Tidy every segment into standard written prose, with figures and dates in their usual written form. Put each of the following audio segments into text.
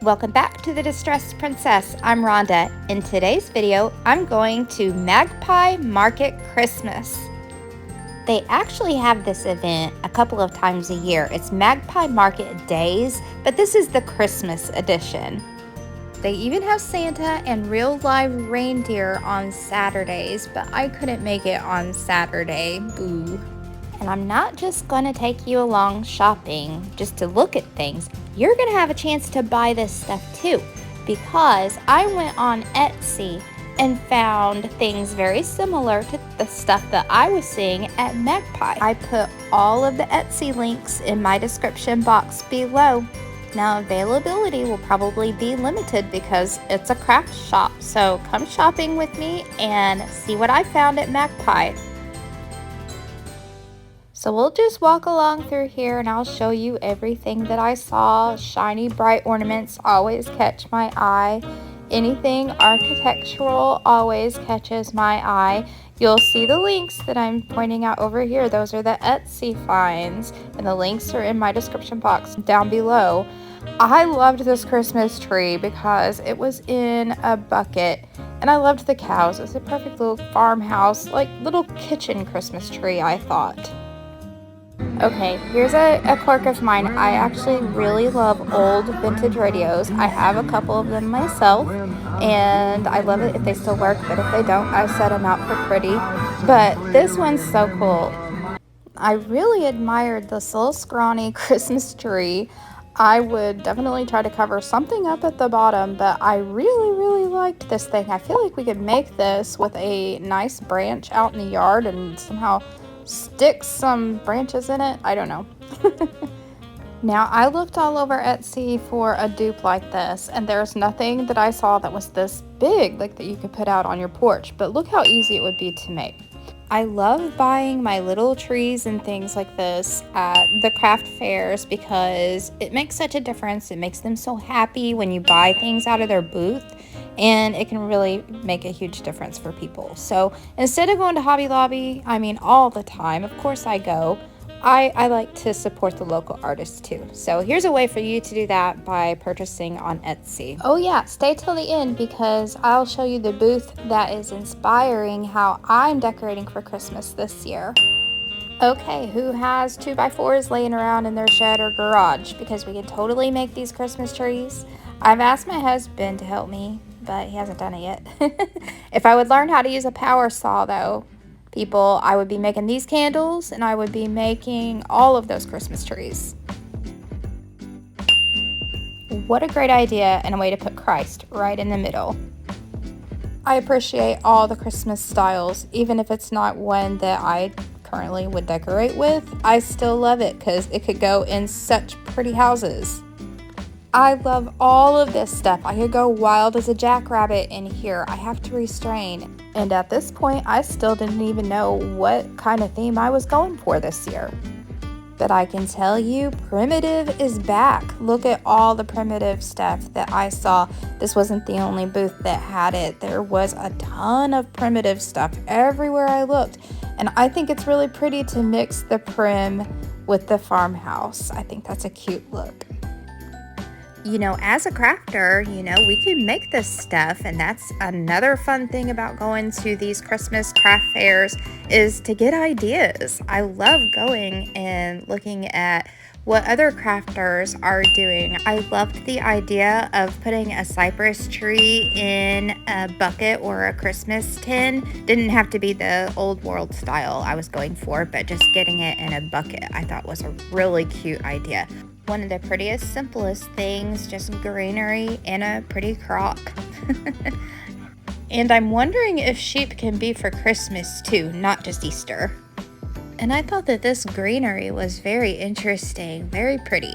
Welcome back to the Distressed Princess. I'm Rhonda. In today's video, I'm going to Magpie Market Christmas. They actually have this event a couple of times a year. It's Magpie Market Days, but this is the Christmas edition. They even have Santa and real live reindeer on Saturdays, but I couldn't make it on Saturday. Boo. And I'm not just going to take you along shopping just to look at things. You're going to have a chance to buy this stuff too, because I went on Etsy and found things very similar to the stuff that I was seeing at Magpie. I put all of the Etsy links in my description box below. Now, availability will probably be limited because it's a craft shop, so come shopping with me and see what I found at Magpie. So we'll just walk along through here and I'll show you everything that I saw. Shiny, bright ornaments always catch my eye. Anything architectural always catches my eye. You'll see the links that I'm pointing out over here. Those are the Etsy finds, and the links are in my description box down below. I loved this Christmas tree because it was in a bucket, and I loved the cows. It's a perfect little farmhouse, like little kitchen Christmas tree, I thought. Okay, here's a quirk of mine. I actually really love old vintage radios. I have a couple of them myself, and I love it if they still work, but if they don't, I set them out for pretty. But this one's so cool. I really admired this little scrawny Christmas tree. I would definitely try to cover something up at the bottom, but I really liked this thing. I feel like we could make this with a nice branch out in the yard and somehow stick some branches in it. I don't know. Now, I looked all over Etsy for a dupe like this, and there's nothing that I saw that was this big, like that you could put out on your porch, but look how easy it would be to make. I love buying my little trees and things like this at the craft fairs because it makes such a difference. It makes them so happy when you buy things out of their booth, and it can really make a huge difference for people. So instead of going to Hobby Lobby, I mean all the time, of course I go, I like to support the local artists too. So here's a way for you to do that by purchasing on Etsy. Oh yeah, stay till the end because I'll show you the booth that is inspiring how I'm decorating for Christmas this year. Okay, who has 2x4s laying around in their shed or garage? Because we can totally make these Christmas trees. I've asked my husband to help me, but he hasn't done it yet. If I would learn how to use a power saw though, people, I would be making these candles and I would be making all of those Christmas trees. What a great idea and a way to put Christ right in the middle. I appreciate all the Christmas styles, even if it's not one that I currently would decorate with. I still love it because it could go in such pretty houses. I love all of this stuff. I could go wild as a jackrabbit in here. I have to restrain. And at this point, I still didn't even know what kind of theme I was going for this year. But I can tell you, primitive is back. Look at all the primitive stuff that I saw. This wasn't the only booth that had it. There was a ton of primitive stuff everywhere I looked. And I think it's really pretty to mix the prim with the farmhouse. I think that's a cute look. You know, as a crafter, you know, we can make this stuff, and that's another fun thing about going to these Christmas craft fairs is to get ideas. I love going and looking at what other crafters are doing. I loved the idea of putting a cypress tree in a bucket or a Christmas tin. Didn't have to be the old world style I was going for, but just getting it in a bucket I thought was a really cute idea. One of the prettiest, simplest things, just greenery in a pretty crock. And I'm wondering if sheep can be for Christmas too, not just Easter. And I thought that this greenery was very interesting, very pretty.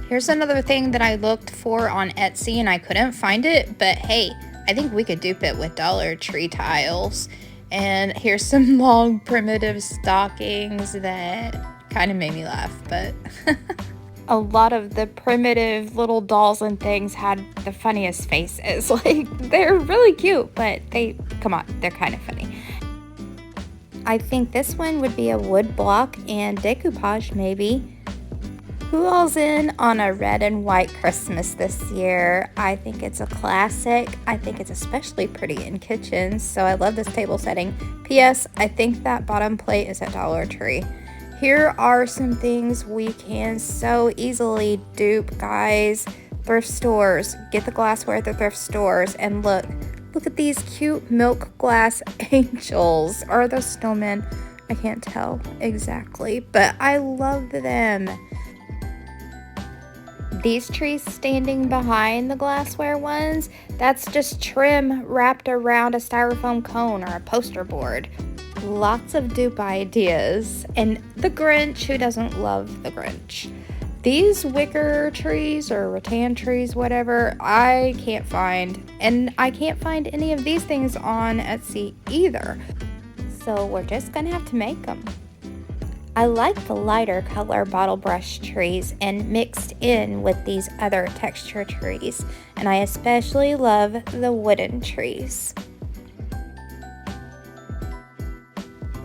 Here's another thing that I looked for on Etsy and I couldn't find it, but hey, I think we could dupe it with Dollar Tree tiles. And here's some long primitive stockings that kind of made me laugh, but a lot of the primitive little dolls and things had the funniest faces. Like, they're really cute, but come on, they're kind of funny. I think this one would be a wood block and decoupage maybe. Who all's in on a red and white Christmas this year? I think it's a classic. I think it's especially pretty in kitchens, so I love this table setting. P.S. I think that bottom plate is at Dollar Tree. Here are some things we can so easily dupe, guys. Thrift stores. Get the glassware at the thrift stores, and look at these cute milk glass angels. Are those snowmen? I can't tell exactly, but I love them. These trees standing behind the glassware ones, that's just trim wrapped around a styrofoam cone or a poster board. Lots of dupe ideas. And the Grinch, who doesn't love the Grinch? These wicker trees or rattan trees, whatever, I can't find. And I can't find any of these things on Etsy either. So we're just gonna have to make them. I like the lighter color bottle brush trees and mixed in with these other texture trees, and I especially love the wooden trees.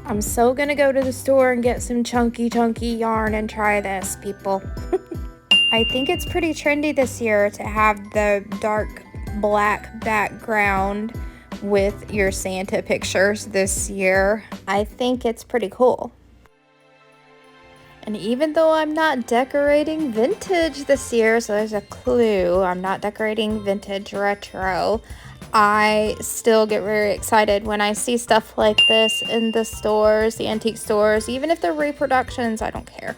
I'm so gonna go to the store and get some chunky yarn and try this, people. I think it's pretty trendy this year to have the dark black background with your Santa pictures this year. I think it's pretty cool. And even though I'm not decorating vintage this year, so there's a clue, I'm not decorating vintage retro, I still get very excited when I see stuff like this in the stores, the antique stores, even if they're reproductions, I don't care.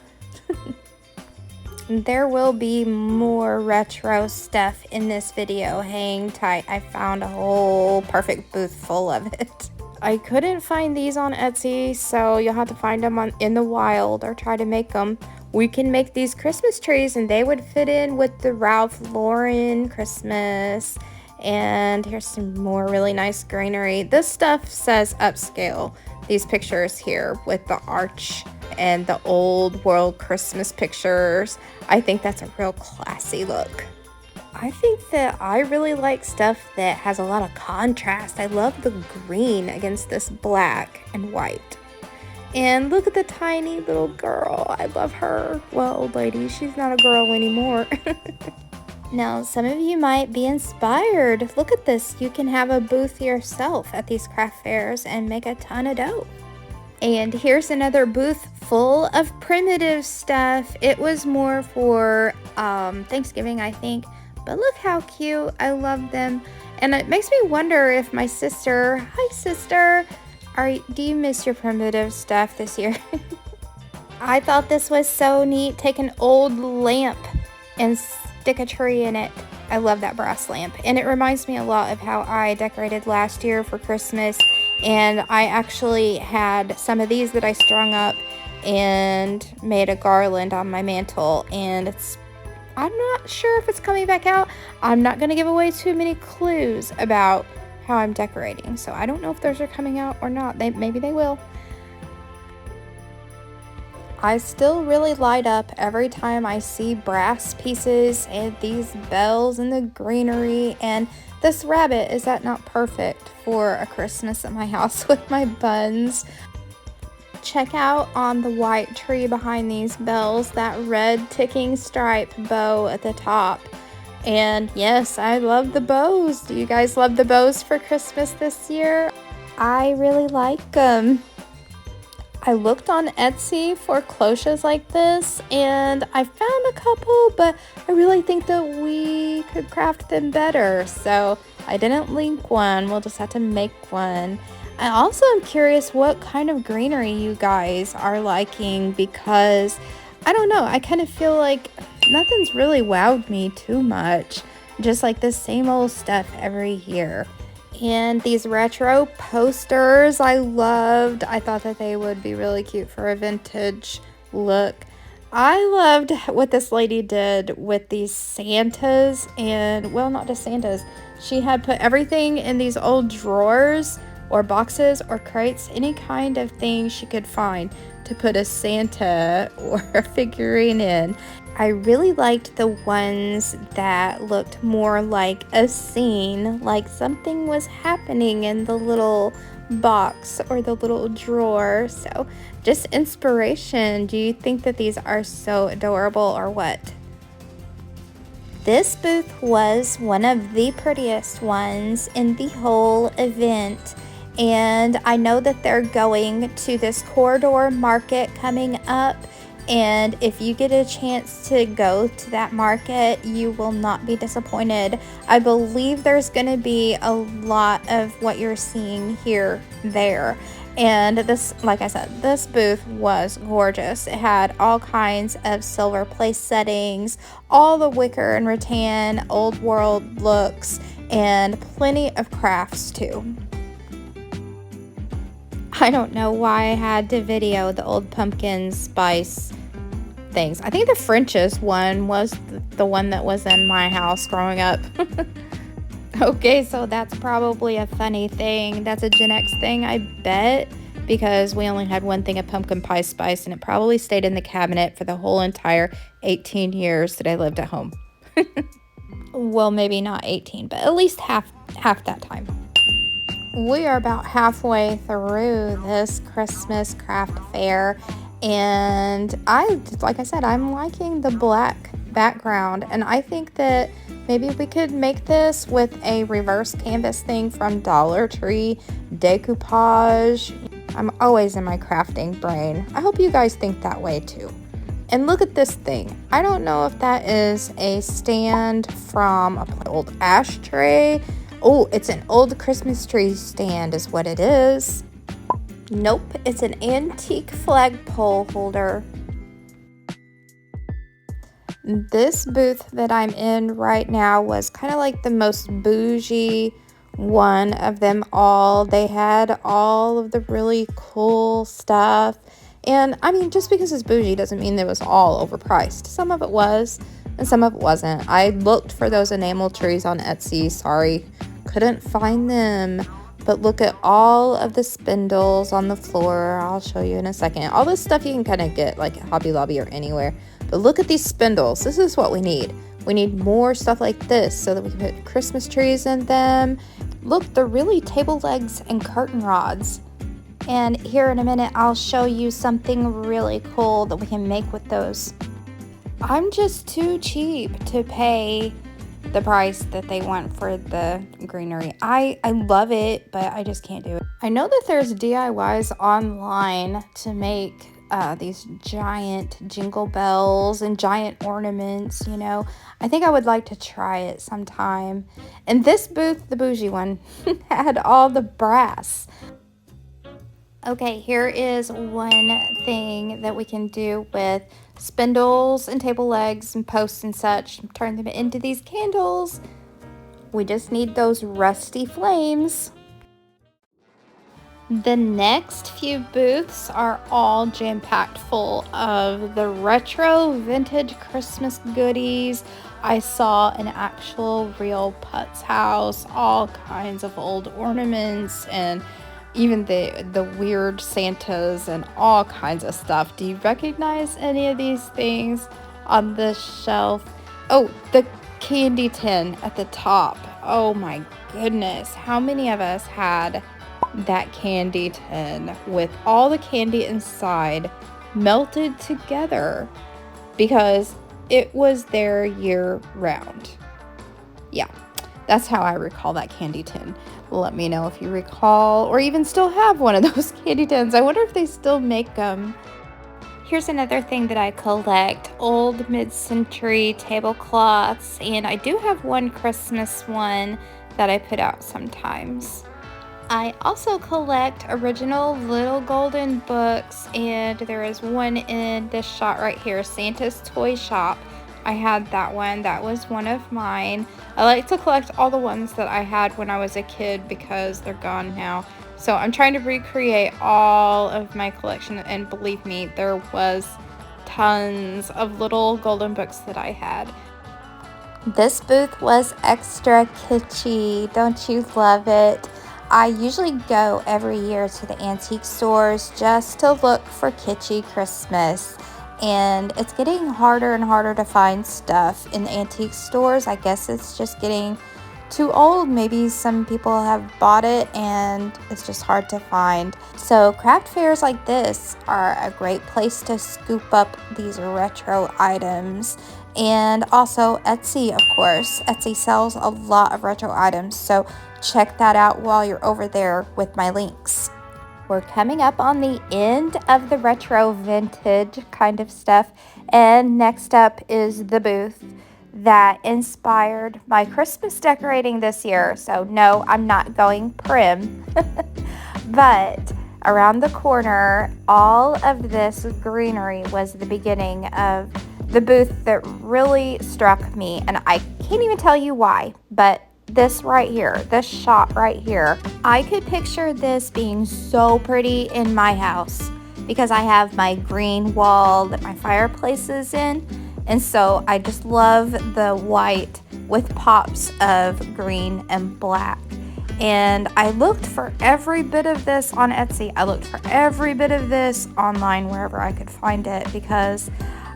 There will be more retro stuff in this video. Hang tight, I found a whole perfect booth full of it. I couldn't find these on Etsy, so you'll have to find them in the wild or try to make them. We can make these Christmas trees and they would fit in with the Ralph Lauren Christmas. And here's some more really nice greenery. This stuff says upscale. These pictures here with the arch and the old world Christmas pictures. I think that's a real classy look. I think that I really like stuff that has a lot of contrast. I love the green against this black and white. And look at the tiny little girl. I love her. Well, old lady, she's not a girl anymore. Now, some of you might be inspired. Look at this. You can have a booth yourself at these craft fairs and make a ton of dough. And here's another booth full of primitive stuff. It was more for Thanksgiving, I think. But look how cute. I love them. And it makes me wonder if my sister, hi sister, do you miss your primitive stuff this year? I thought this was so neat. Take an old lamp and stick a tree in it. I love that brass lamp. And it reminds me a lot of how I decorated last year for Christmas. And I actually had some of these that I strung up and made a garland on my mantle. And I'm not sure if it's coming back out. I'm not going to give away too many clues about how I'm decorating. So I don't know if those are coming out or not. Maybe they will. I still really light up every time I see brass pieces and these bells and the greenery. And this rabbit, is that not perfect for a Christmas at my house with my buns? Check out on the white tree behind these bells, that red ticking stripe bow at the top. And yes, I love the bows. Do you guys love the bows for Christmas this year? I really like them. I looked on Etsy for cloches like this and I found a couple, but I really think that we could craft them better. So I didn't link one. We'll just have to make one. I also am curious what kind of greenery you guys are liking, because I don't know, I kind of feel like nothing's really wowed me too much. Just like the same old stuff every year. And these retro posters I loved. I thought that they would be really cute for a vintage look. I loved what this lady did with these Santas, and well, not just Santas. She had put everything in these old drawers or boxes or crates, any kind of thing she could find to put a Santa or a figurine in. I really liked the ones that looked more like a scene, like something was happening in the little box or the little drawer. So just inspiration. Do you think that these are so adorable or what? This booth was one of the prettiest ones in the whole event, and I know that they're going to this corridor market coming up, and if you get a chance to go to that market, you will not be disappointed. I believe there's going to be a lot of what you're seeing here there. And this, like I said, this booth was gorgeous. It had all kinds of silver place settings, all the wicker and rattan old world looks, and plenty of crafts too. I don't know why I had to video the old pumpkin spice things. I think the French's one was the one that was in my house growing up. Okay, so that's probably a funny thing. That's a Gen X thing, I bet, because we only had one thing of pumpkin pie spice, and it probably stayed in the cabinet for the whole entire 18 years that I lived at home. Well, maybe not 18, but at least half that time. We are about halfway through this Christmas craft fair, and like I said, I'm liking the black background, and I think that maybe we could make this with a reverse canvas thing from Dollar Tree, decoupage. I'm always in my crafting brain. I hope you guys think that way too. And look at this thing. I don't know if that is a stand from an old ashtray. Oh, it's an old Christmas tree stand is what it is. Nope, it's an antique flagpole holder. This booth that I'm in right now was kind of like the most bougie one of them all. They had all of the really cool stuff. And I mean, just because it's bougie doesn't mean that it was all overpriced. Some of it was, and some of it wasn't. I looked for those enamel trees on Etsy. Sorry, couldn't find them. But look at all of the spindles on the floor. I'll show you in a second. All this stuff you can kind of get like at Hobby Lobby or anywhere. But look at these spindles. This is what we need. We need more stuff like this so that we can put Christmas trees in them. Look, they're really table legs and curtain rods. And here in a minute, I'll show you something really cool that we can make with those. I'm just too cheap to pay the price that they want for the greenery. I love it, but I just can't do it. I know that there's DIYs online to make these giant jingle bells and giant ornaments, you know. I think I would like to try it sometime. And this booth, the bougie one, had all the brass. Okay, here is one thing that we can do with spindles and table legs and posts and such. Turn them into these candles. We just need those rusty flames. The next few booths are all jam-packed full of the retro vintage Christmas goodies. I saw an actual real Putz house, all kinds of old ornaments, and even the weird Santas and all kinds of stuff. Do you recognize any of these things on this shelf? Oh, the candy tin at the top. Oh my goodness. How many of us had that candy tin with all the candy inside melted together because it was there year round? Yeah, that's how I recall that candy tin. Let me know if you recall or even still have one of those candy tins. I wonder if they still make them. Here's another thing that I collect, old mid-century tablecloths, and I do have one Christmas one that I put out sometimes. I also collect original little golden books, and there is one in this shot right here, Santa's Toy Shop. I had that one. That was one of mine. I like to collect all the ones that I had when I was a kid because they're gone now. So I'm trying to recreate all of my collection, and believe me, there was tons of little golden books that I had. This booth was extra kitschy. Don't you love it? I usually go every year to the antique stores just to look for kitschy Christmas. And it's getting harder and harder to find stuff in the antique stores. I guess it's just getting too old. Maybe some people have bought it and it's just hard to find. So craft fairs like this are a great place to scoop up these retro items. And also Etsy, of course. Etsy sells a lot of retro items, so check that out while you're over there with my links. We're coming up on the end of the retro vintage kind of stuff, and next up is the booth that inspired my Christmas decorating this year. So no, I'm not going prim, but around the corner, all of this greenery was the beginning of the booth that really struck me, and I can't even tell you why, but this right here, this shot right here, I could picture this being so pretty in my house because I have my green wall that my fireplace is in, and so I just love the white with pops of green and black. And I looked for every bit of this on Etsy. I looked for every bit of this online wherever I could find it because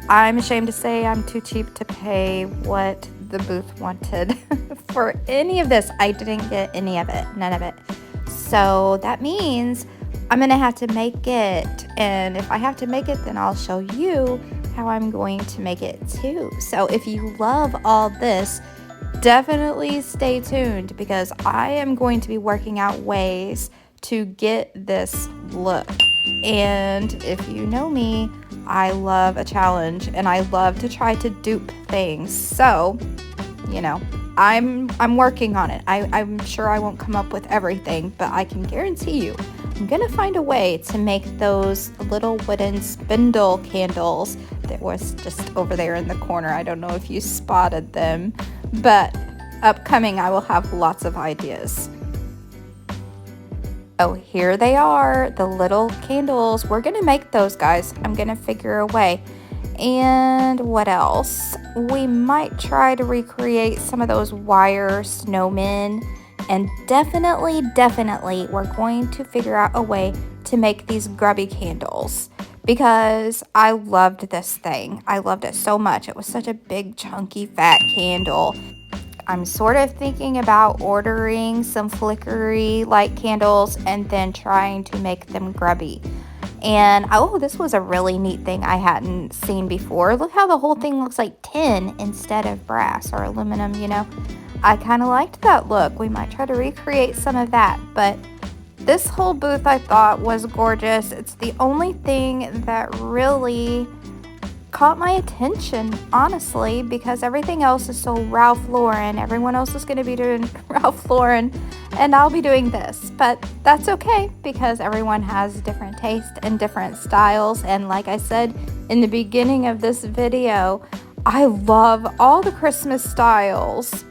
I'm ashamed to say I'm too cheap to pay what the booth wanted for any of this. I didn't get any of it, none of it. So that means I'm gonna have to make it. And if I have to make it, then I'll show you how I'm going to make it too. So if you love all this, definitely stay tuned because I am going to be working out ways to get this look. And if you know me, I love a challenge and I love to try to dupe things. So, you know, I'm working on it. I'm sure I won't come up with everything, but I can guarantee you I'm gonna find a way to make those little wooden spindle candles that was just over there in the corner. I don't know if you spotted them, but upcoming I will have lots of ideas. Oh, here they are, the little candles. We're gonna make those, guys. I'm gonna figure a way. And what else? We might try to recreate some of those wire snowmen. And definitely, we're going to figure out a way to make these grubby candles because I loved this thing. I loved it so much. It was such a big, chunky, fat candle. I'm sort of thinking about ordering some flickery light candles and then trying to make them grubby. And oh, this was a really neat thing I hadn't seen before. Look how the whole thing looks like tin instead of brass or aluminum, you know. I kind of liked that look. We might try to recreate some of that, but this whole booth I thought was gorgeous. It's the only thing that really caught my attention, honestly, because everything else is so Ralph Lauren. Everyone else is going to be doing Ralph Lauren, and I'll be doing this. But that's okay because everyone has different tastes and different styles. And like I said in the beginning of this video, I love all the Christmas styles.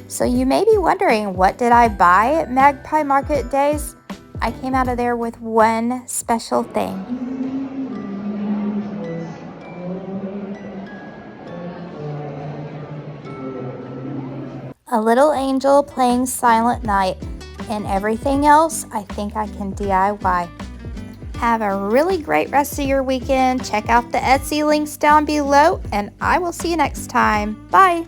So you may be wondering, what did I buy at Magpie Market Days? I came out of there with one special thing. A little angel playing Silent Night, and everything else I think I can DIY. Have a really great rest of your weekend. Check out the Etsy links down below, and I will see you next time. Bye!